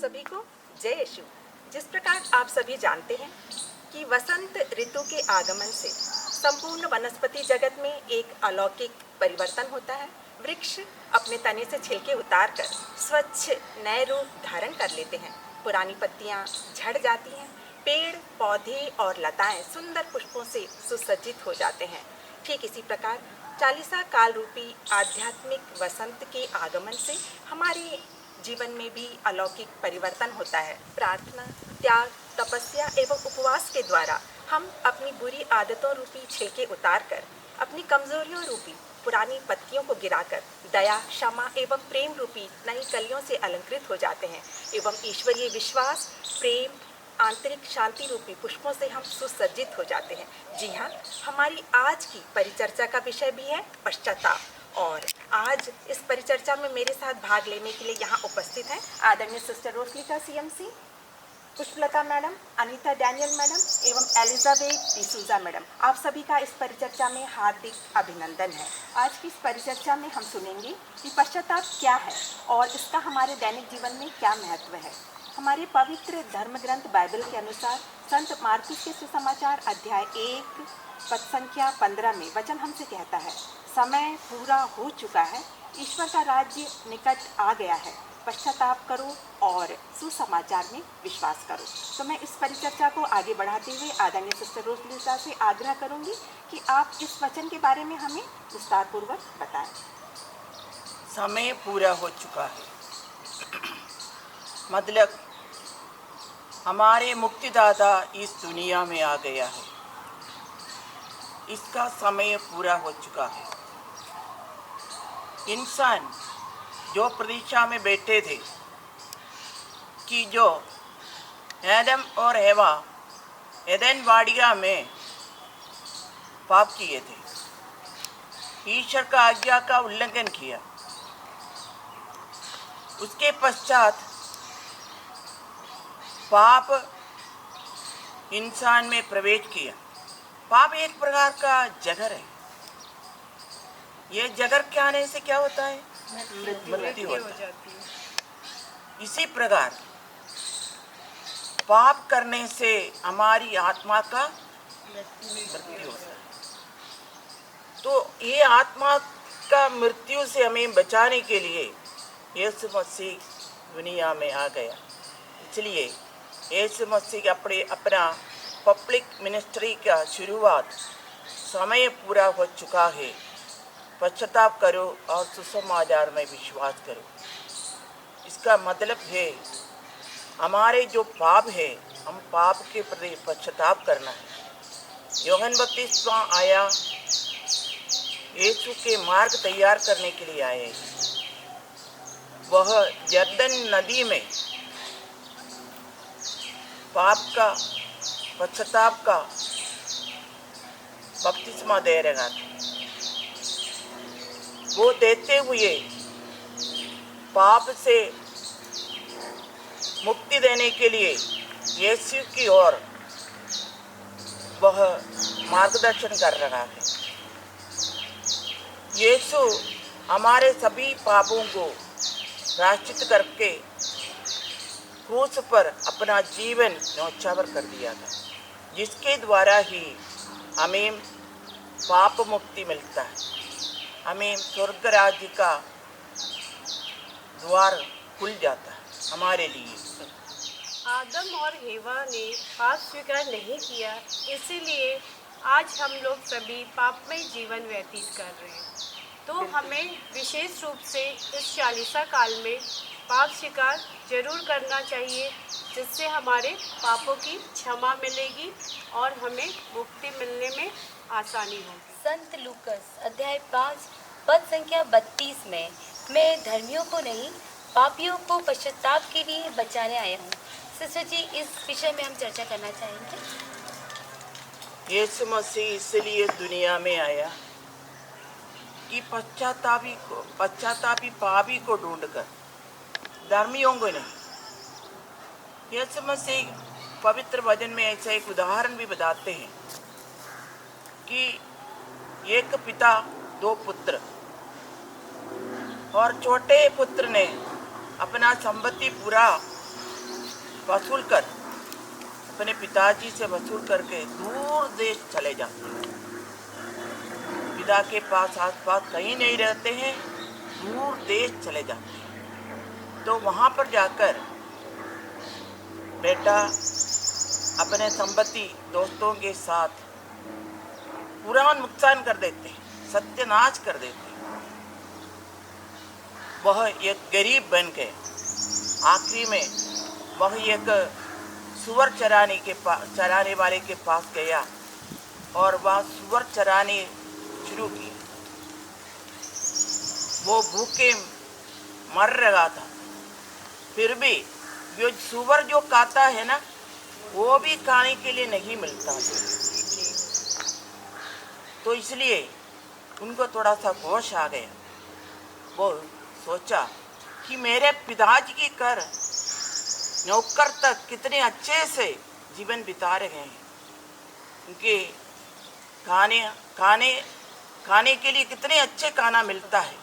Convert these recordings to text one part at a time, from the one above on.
सभी को जय यीशु। जिस प्रकार आप सभी जानते हैं कि वसंत ऋतु के आगमन से संपूर्ण वनस्पति जगत में एक अलौकिक परिवर्तन होता है। वृक्ष अपने तने से छिलके उतारकर स्वच्छ नए रूप धारण कर लेते हैं। पुरानी पत्तियां झड़ जाती हैं, पेड़ पौधे और लताएं सुंदर पुष्पों से सुसज्जित हो जाते हैं। ठीक इसी प्रकार चालीसा काल रूपी आध्यात्मिक वसंत के आगमन से हमारे जीवन में भी अलौकिक परिवर्तन होता है। प्रार्थना, त्याग, तपस्या एवं उपवास के द्वारा हम अपनी बुरी आदतों रूपी छिलके उतारकर अपनी कमजोरियों रूपी पुरानी पत्तियों को गिराकर दया, क्षमा एवं प्रेम रूपी नई कलियों से अलंकृत हो जाते हैं एवं ईश्वरीय विश्वास, प्रेम, आंतरिक शांति रूपी पुष्पों से हम सुसज्जित हो जाते हैं। जी हाँ, हमारी आज की परिचर्चा का विषय भी है पश्चाताप। और आज इस परिचर्चा में मेरे साथ भाग लेने के लिए यहाँ उपस्थित हैं आदरणीय sister Roslika CMC, Pushpalata madam, Anita Daniel madam एवं एलिजाबेथ डिसूजा मैडम। आप सभी का इस परिचर्चा में हार्दिक अभिनंदन है। आज की इस परिचर्चा में हम सुनेंगे कि पश्चाताप क्या है और इसका हमारे दैनिक जीवन में क्या महत्व है। हमारे पवित्र धर्म ग्रंथ बाइबल के अनुसार संत मार्कुस के सुसमाचार अध्याय 1 पद संख्या 15 में वचन हमसे कहता है, समय पूरा हो चुका है, ईश्वर का राज्य निकट आ गया है, पश्चाताप करो और सुसमाचार में विश्वास करो। तो मैं इस परिचर्चा को आगे बढ़ाते हुए आदरणीय सिस्टर रोसलिका से आग्रह करूंगी कि आप इस वचन के बारे में हमें विस्तारपूर्वक बताएं। समय पूरा हो चुका है, मतलब हमारे मुक्तिदाता इस दुनिया में आ गया है, इसका समय पूरा हो चुका है। इंसान जो प्रतीक्षा में बैठे थे कि जो आदम और हवा एदेन वाटिका में पाप किए थे, ईश्वर का आज्ञा का उल्लंघन किया, उसके पश्चात पाप इंसान में प्रवेश किया। पाप एक प्रकार का जहर है। ये जहर के आने से क्या होता है? मृत्यु होता है। इसी प्रकार पाप करने से हमारी आत्मा का मृत्यु होता है। तो ये आत्मा का मृत्यु से हमें बचाने के लिए यीशु मसीह दुनिया में आ गया। इसलिए यीशु मसीह अपना पब्लिक मिनिस्ट्री का शुरुआत, समय पूरा हो चुका है, पश्चाताप करो और सुसमाचार में विश्वास करो। इसका मतलब है हमारे जो पाप है, हम पाप के प्रति पश्चाताप करना है। यूहन्ना बपतिस्मा आया, यीशु के मार्ग तैयार करने के लिए आए। वह यरदन नदी में पाप का पश्चाताप का बपतिस्मा दे रहा था। वो देते हुए पाप से मुक्ति देने के लिए यीशु की ओर वह मार्गदर्शन कर रहा है। यीशु हमारे सभी पापों को प्रायश्चित करके क्रूस पर अपना जीवन न्यौछावर कर दिया था, जिसके द्वारा ही हमें पाप मुक्ति मिलता है, हमें स्वर्ग राज्य का द्वार खुल जाता है हमारे लिए। आदम और हेवा ने पाप स्वीकार नहीं किया, इसीलिए आज हम लोग सभी पापमय जीवन व्यतीत कर रहे हैं। तो हमें विशेष रूप से इस चालीसा काल में पाप स्वीकार जरूर करना चाहिए, जिससे हमारे पापों की क्षमा मिलेगी और हमें मुक्ति मिलने में आसानी होगी। संत लूकस अध्याय 5 पद संख्या 32 में, मैं धर्मियों को नहीं पापियों को पश्चाताप के लिए बचाने आया हूँ। सिस्टर जी, इस विषय में हम चर्चा करना चाहेंगे। यीशु मसीह इसलिए दुनिया में आया कि पश्चातापी पापी को ढूंढकर, धर्मियों को नहीं। यीशु मसीह पवित्र वचन में ऐसा एक उदाहरण भी बताते हैं कि एक पिता 2 पुत्र, और छोटे पुत्र ने अपना संपत्ति पूरा वसूल कर, अपने पिताजी से वसूल करके दूर देश चले जाते हैं। पिता के पास आसपास कहीं नहीं रहते हैं, दूर देश चले जाते हैं। तो वहाँ पर जाकर बेटा अपने संपत्ति दोस्तों के साथ पूरा नुकसान कर देते हैं, सत्यानाश कर देते हैं। वह एक गरीब बन गए। आखिरी में वह एक सुअर चराने वाले के पास गया और वह सुअर चराने शुरू की। वो भूखे मर रहा था, फिर भी जो सुअर जो खाता है ना, वो भी खाने के लिए नहीं मिलता। तो इसलिए उनको थोड़ा सा होश आ गया। वो सोचा कि मेरे पिताजी की कर नौकर तक कितने अच्छे से जीवन बिता रहे हैं, उनके खाने के लिए कितने अच्छे खाना मिलता है,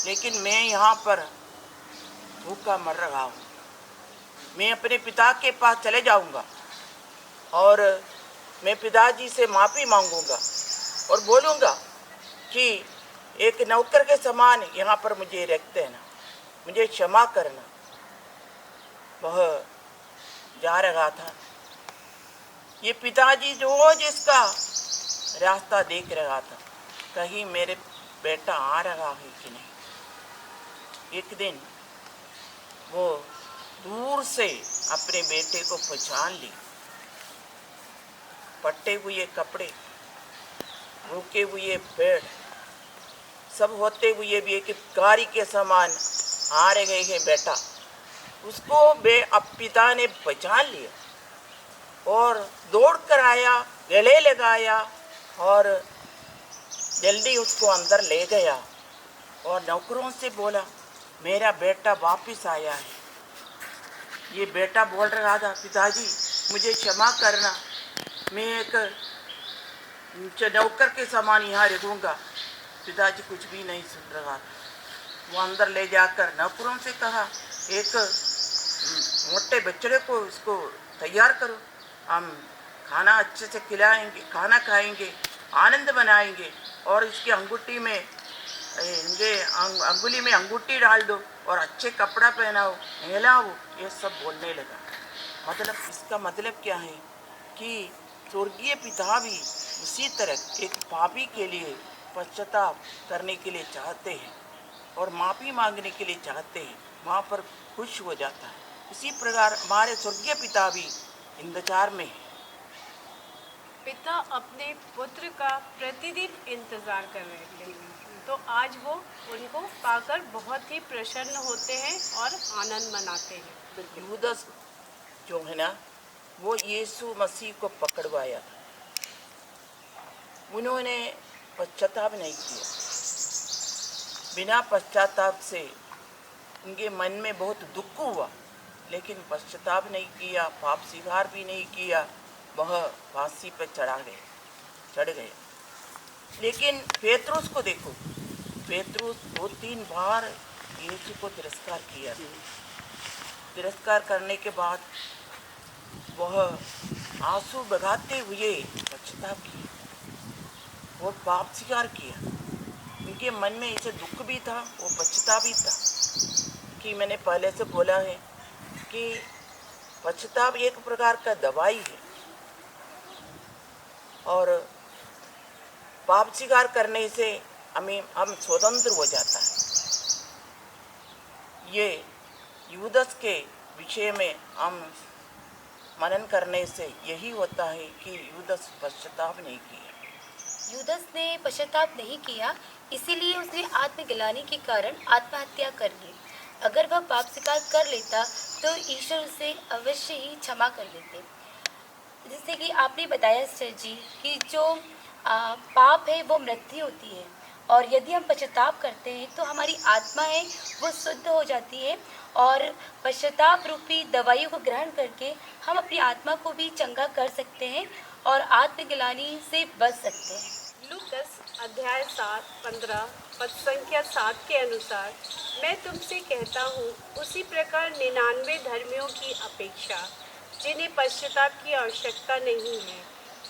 लेकिन मैं यहाँ पर भूखा मर रहा हूँ। मैं अपने पिता के पास चले जाऊँगा और मैं पिताजी से माफ़ी मांगूंगा और बोलूँगा कि एक नौकर के समान यहाँ पर मुझे रख देना, मुझे क्षमा करना। वह जा रहा था। ये पिताजी रोज इसका रास्ता देख रहा था, कहीं मेरे बेटा आ रहा है कि नहीं। एक दिन वो दूर से अपने बेटे को पहचान ली। फटे हुए कपड़े, रुके हुए पेड़, सब होते हुए भी एक गाड़ी के समान आ रहे हैं बेटा। उसको अब पिता ने पहचान लिया और दौड़ कर आया, गले लगाया और जल्दी उसको अंदर ले गया और नौकरों से बोला, मेरा बेटा वापस आया है। ये बेटा बोल रहा था, पिताजी मुझे क्षमा करना, मैं एक नौकर के समान यहाँ रहूँगा। पिताजी कुछ भी नहीं सुन रहा था। वो अंदर ले जाकर नौकरों से कहा, एक मोटे बच्चे को उसको तैयार करो, हम खाना अच्छे से खिलाएंगे, खाना खाएंगे, आनंद मनाएंगे और इसकी अंगूठी में अंगुली में अंगूठी डाल दो और अच्छे कपड़ा पहनाओ, नहलाओ। ये सब बोलने लगा। मतलब इसका मतलब क्या है कि स्वर्गीय पिता भी उसी तरह एक पापी के लिए पश्चाताप करने के लिए चाहते हैं और माफ़ी मांगने के लिए चाहते हैं, वहाँ पर खुश हो जाता है। इसी प्रकार हमारे स्वर्गीय पिता भी इंतजार में है। पिता अपने पुत्र का प्रतिदिन इंतजार कर रहे थे, तो आज वो उनको पाकर बहुत ही प्रसन्न होते हैं और आनंद मनाते हैं। यूदस जो है ना, वो यीशु मसीह को पकड़वाया था। उन्होंने पश्चाताप नहीं किया। बिना पश्चाताप से उनके मन में बहुत दुख हुआ, लेकिन पश्चाताप नहीं किया, पाप स्वीकार भी नहीं किया। वह फांसी पर चढ़ गए। लेकिन पेतरुस को देखो, पेतरुस 2-3 बार यीशु को तिरस्कार किया। तिरस्कार करने के बाद वह आंसू बगाते हुए पश्चाताप किया और पाप स्वीकार किया। उनके मन में ऐसे दुख भी था, वो पश्चाताप भी था। कि मैंने पहले से बोला है कि पश्चाताप एक प्रकार का दवाई है और पाप स्वीकार करने से हम स्वतंत्र हो जाता है। ये यूदस के विषय में हम मनन करने से यही होता है कि यूदस पश्चाताप नहीं किया। यूदस ने पश्चाताप नहीं किया, इसीलिए उसने आत्मग्लानि के कारण आत्महत्या कर ली। अगर वह पाप स्वीकार कर लेता तो ईश्वर उसे अवश्य ही क्षमा कर देते। जैसे कि आपने बताया सर जी कि जो पाप है वो मृत्यु होती है, और यदि हम पश्चाताप करते हैं तो हमारी आत्मा है वो शुद्ध हो जाती है और पश्चाताप रूपी दवाइयों को ग्रहण करके हम अपनी आत्मा को भी चंगा कर सकते हैं और आत्मग्लानि से बच सकते हैं। लूकस अध्याय 7, 15, पद संख्या 7 के अनुसार मैं तुमसे कहता हूँ, उसी प्रकार 99 धर्मियों की अपेक्षा जिन्हें पश्चाताप की आवश्यकता नहीं है,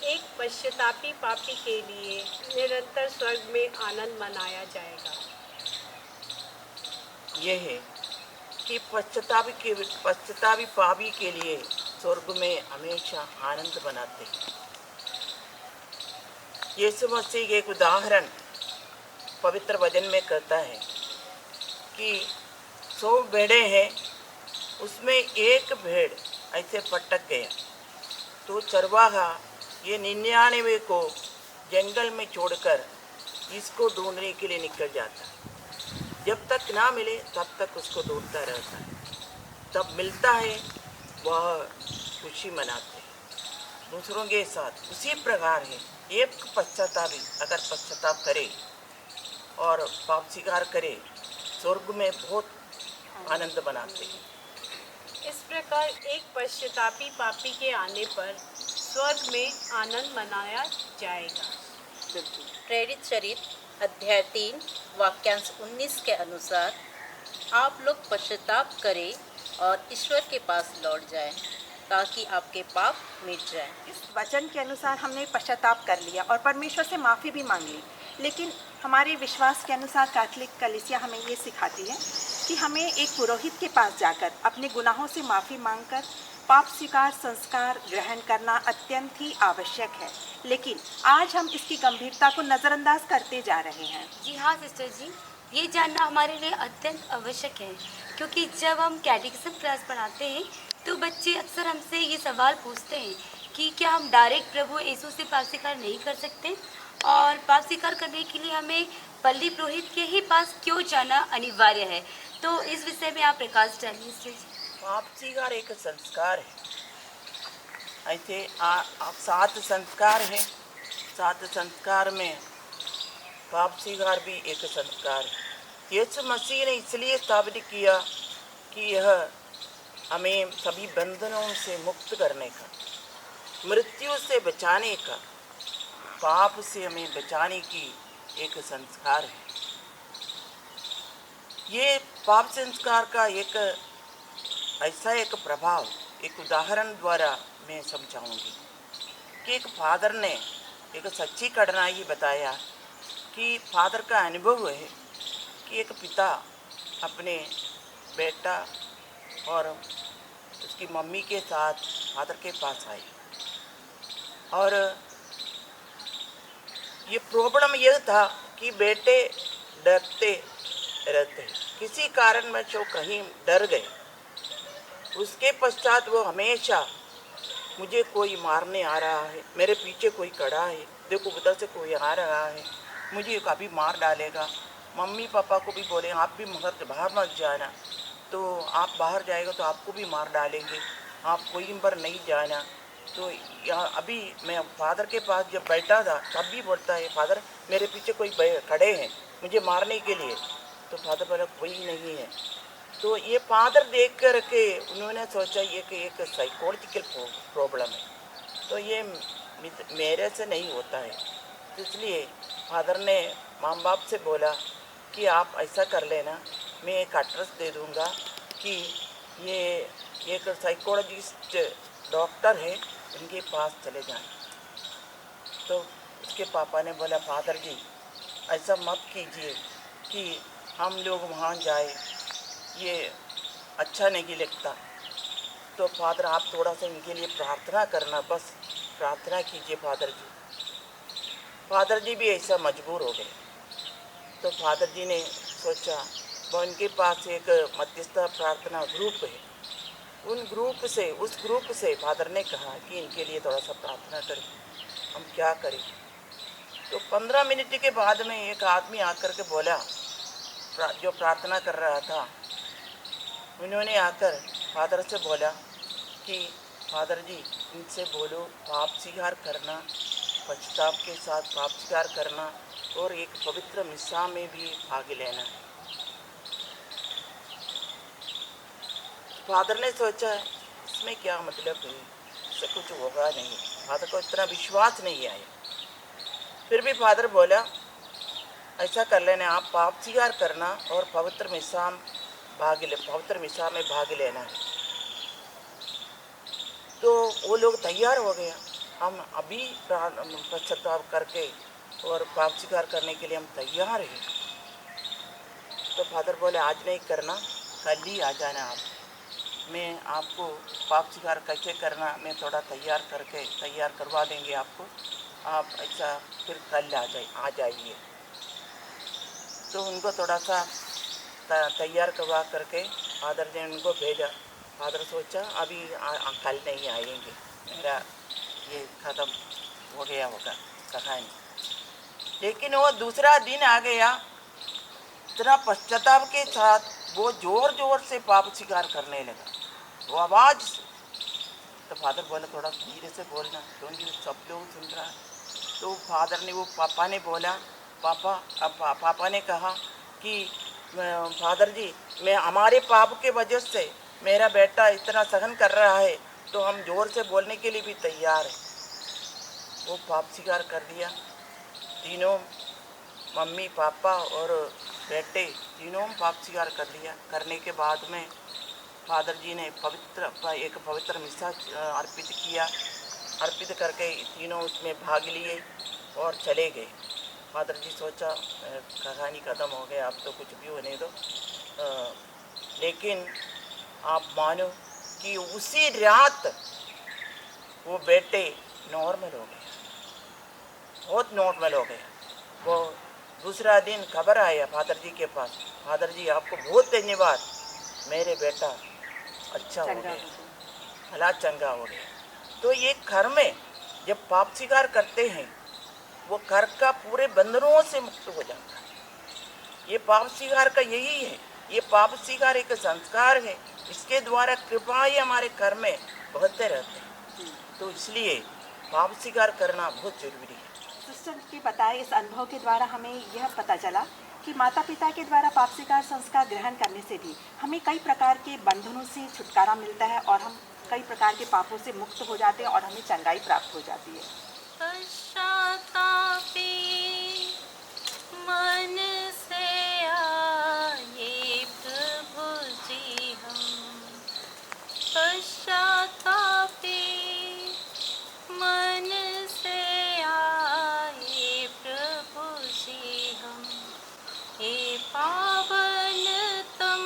एक पश्चातापी पापी के लिए निरंतर स्वर्ग में आनंद मनाया जाएगा। यह है कि पश्चातापी पापी के लिए स्वर्ग में हमेशा आनंद मनाते हैं। यीशु मसीह एक उदाहरण पवित्र वचन में कहता है कि 100 भेड़ें हैं, उसमें एक भेड़ ऐसे पटक गया तो चरवाहा ये 99 को जंगल में छोड़कर इसको ढूंढने के लिए निकल जाता है। जब तक ना मिले तब तक उसको ढूंढता रहता है, तब मिलता है वह खुशी मनाते हैं दूसरों के साथ। उसी प्रकार है, एक पश्चातापी अगर पश्चाताप करे और पाप स्वीकार करे, स्वर्ग में बहुत आनंद मनाते हैं। इस प्रकार एक पश्चातापी पापी के आने पर स्वर्ग में आनंद मनाया जाएगा। प्रेरित चरित्र अध्याय 3 वाक्यांश 19 के अनुसार आप लोग पश्चाताप करें और ईश्वर के पास लौट जाएं ताकि आपके पाप मिट जाएं। इस वचन के अनुसार हमने पश्चाताप कर लिया और परमेश्वर से माफ़ी भी मांग ली, लेकिन हमारे विश्वास के अनुसार कैथोलिक कलीसिया हमें ये सिखाती है कि हमें एक पुरोहित के पास जाकर अपने गुनाहों से माफ़ी मांगकर पाप स्वीकार संस्कार ग्रहण करना अत्यंत ही आवश्यक है। लेकिन आज हम इसकी गंभीरता को नज़रअंदाज करते जा रहे हैं। जी हाँ सिस्टर जी, ये जानना हमारे लिए अत्यंत आवश्यक है, क्योंकि जब हम कैटेकिज्म क्लास पढ़ाते हैं तो बच्चे अक्सर हमसे ये सवाल पूछते हैं कि क्या हम डायरेक्ट प्रभु यीशु से पाप स्वीकार नहीं कर सकते, और पाप स्वीकार करने के लिए हमें पल्ली पुरोहित के ही पास क्यों जाना अनिवार्य है। तो इस विषय में आप प्रकाश डालिए सिस्टर जी। पाप स्वीकार एक संस्कार है। ऐसे आप 7 संस्कार हैं, 7 संस्कार में पाप स्वीकार भी एक संस्कार है। यीशु मसीह ने इसलिए स्थापित किया कि यह हमें सभी बंधनों से मुक्त करने का, मृत्यु से बचाने का, पाप से हमें बचाने की एक संस्कार है। ये पाप संस्कार का एक ऐसा एक प्रभाव एक उदाहरण द्वारा मैं समझाऊंगी कि एक फादर ने एक सच्ची घटनाई बताया कि फादर का अनुभव है कि एक पिता अपने बेटा और उसकी मम्मी के साथ फादर के पास आए, और ये प्रॉब्लम यह था कि बेटे डरते रहते, किसी कारणवश वो कहीं डर गए। उसके पश्चात वो हमेशा मुझे कोई मारने आ रहा है, मेरे पीछे कोई खड़ा है, देखो उधर से कोई आ रहा है, मुझे कभी मार डालेगा। मम्मी पापा को भी बोले आप भी बाहर मत जाना, तो आप बाहर जाएगा तो आपको भी मार डालेंगे, आप कोई पर नहीं जाना। तो यहाँ अभी मैं फादर के पास जब बैठा था तब भी बोलता है फादर मेरे पीछे कोई खड़े हैं मुझे मारने के लिए, तो फादर बोला कोई नहीं है। तो ये फादर देख कर के उन्होंने सोचा ये कि एक साइकोलॉजिकल प्रॉब्लम है, तो ये मेरे से नहीं होता है। इसलिए फादर ने माँ बाप से बोला कि आप ऐसा कर लेना, मैं एक एड्रेस दे दूँगा कि ये एक साइकोलॉजिस्ट डॉक्टर है, उनके पास चले जाएं। तो उसके पापा ने बोला फादर जी ऐसा मत कीजिए कि हम लोग वहाँ जाए, ये अच्छा नहीं लगता। तो फादर आप थोड़ा सा इनके लिए प्रार्थना करना, बस प्रार्थना कीजिए फादर जी। फादर जी भी ऐसा मजबूर हो गए। तो फादर जी ने सोचा वो उनके पास एक मध्यस्थ प्रार्थना ग्रुप है, उस ग्रुप से फादर ने कहा कि इनके लिए थोड़ा सा प्रार्थना करें, हम क्या करें। तो 15 मिनट के बाद में एक आदमी आकर के बोला, जो प्रार्थना कर रहा था, उन्होंने आकर फादर से बोला कि फादर जी इनसे बोलो पाप स्वीकार करना, पश्चाताप के साथ पाप स्वीकार करना और एक पवित्र मिस्सा में भी भाग लेना। फादर ने सोचा इसमें क्या मतलब है, इससे कुछ होगा नहीं। फादर को इतना विश्वास नहीं आया। फिर भी फादर बोला ऐसा कर लेना, आप पाप स्वीकार करना और पवित्र मिसा में भाग लेना है। तो वो लोग तैयार हो गया, हम अभी पश्चाताप करके और पाप स्वीकार करने के लिए हम तैयार हैं। तो फादर बोले आज नहीं करना, कल ही आ जाना आप, मैं आपको पाप स्वीकार कैसे करना मैं थोड़ा तैयार करवा देंगे आपको, आप ऐसा फिर कल आ जाइए। तो उनको थोड़ा सा तैयार करवा करके फादर ने उनको भेजा। फादर सोचा अभी कल नहीं आएंगे, मेरा ये ख़त्म हो गया होगा कहानी। लेकिन वो दूसरा दिन आ गया, इतना पश्चाताप के साथ वो जोर से पाप स्वीकार करने लगा, वो आवाज़ से। तो फादर बोला थोड़ा धीरे से बोलना क्योंकि सब लोग सुन रहा है। तो फादर ने पापा ने बोला, पापा ने कहा कि फादर जी मैं हमारे पाप के वजह से मेरा बेटा इतना सहन कर रहा है, तो हम जोर से बोलने के लिए भी तैयार हैं। वो पाप स्वीकार कर दिया, तीनों मम्मी पापा और बेटे तीनों पाप स्वीकार कर लिया। करने के बाद में फादर जी ने एक पवित्र मिसा अर्पित करके तीनों उसमें भाग लिए और चले गए। फादर जी सोचा कहानी ख़त्म हो गया, अब तो कुछ भी होने दो। लेकिन आप मानो कि उसी रात वो बेटे नॉर्मल हो गए, बहुत नॉर्मल हो गया। वो दूसरा दिन खबर आया फादर जी के पास, फादर जी आपको बहुत धन्यवाद, मेरे बेटा अच्छा हो गया, भला चंगा हो गया। तो ये घर में जब पाप स्वीकार करते हैं वो घर का पूरे बंधनों से मुक्त हो जाता है। ये पाप स्वीकार का यही है, ये पाप स्वीकार एक संस्कार है, इसके द्वारा कृपाएं हमारे घर में बहते रहते हैं। तो इसलिए पाप स्वीकार करना बहुत जरूरी है। सिस्टर के बताए इस अनुभव के द्वारा हमें यह पता चला कि माता पिता के द्वारा पाप स्वीकार संस्कार ग्रहण करने से भी हमें कई प्रकार के बंधनों से छुटकारा मिलता है और हम कई प्रकार के पापों से मुक्त हो जाते हैं और हमें चंगाई प्राप्त हो जाती है। पश्चातापी मन से आए प्रभु जी हम, पश्चातापी मन से आए प्रभु जी हम, हे पावन तम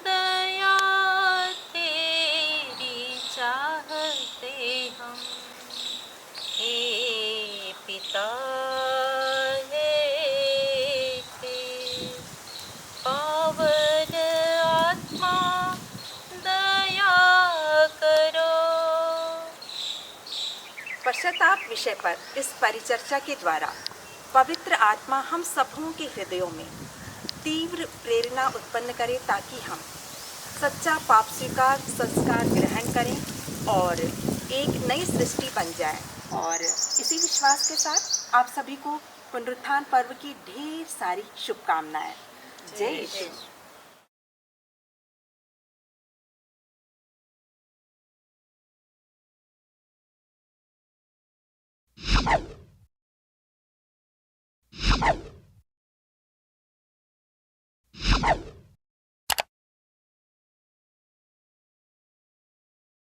दया तेरी चाहते हम, हे पिता हे पावन आत्मा दया करो। पश्चाताप विषय पर इस परिचर्चा के द्वारा पवित्र आत्मा हम सबों के हृदयों में तीव्र प्रेरणा उत्पन्न करे ताकि हम सच्चा पाप स्वीकार संस्कार ग्रहण करें और एक नई सृष्टि बन जाए। और इसी विश्वास के साथ आप सभी को पुनरुत्थान पर्व की ढेर सारी शुभकामनाएं। जय यीशु।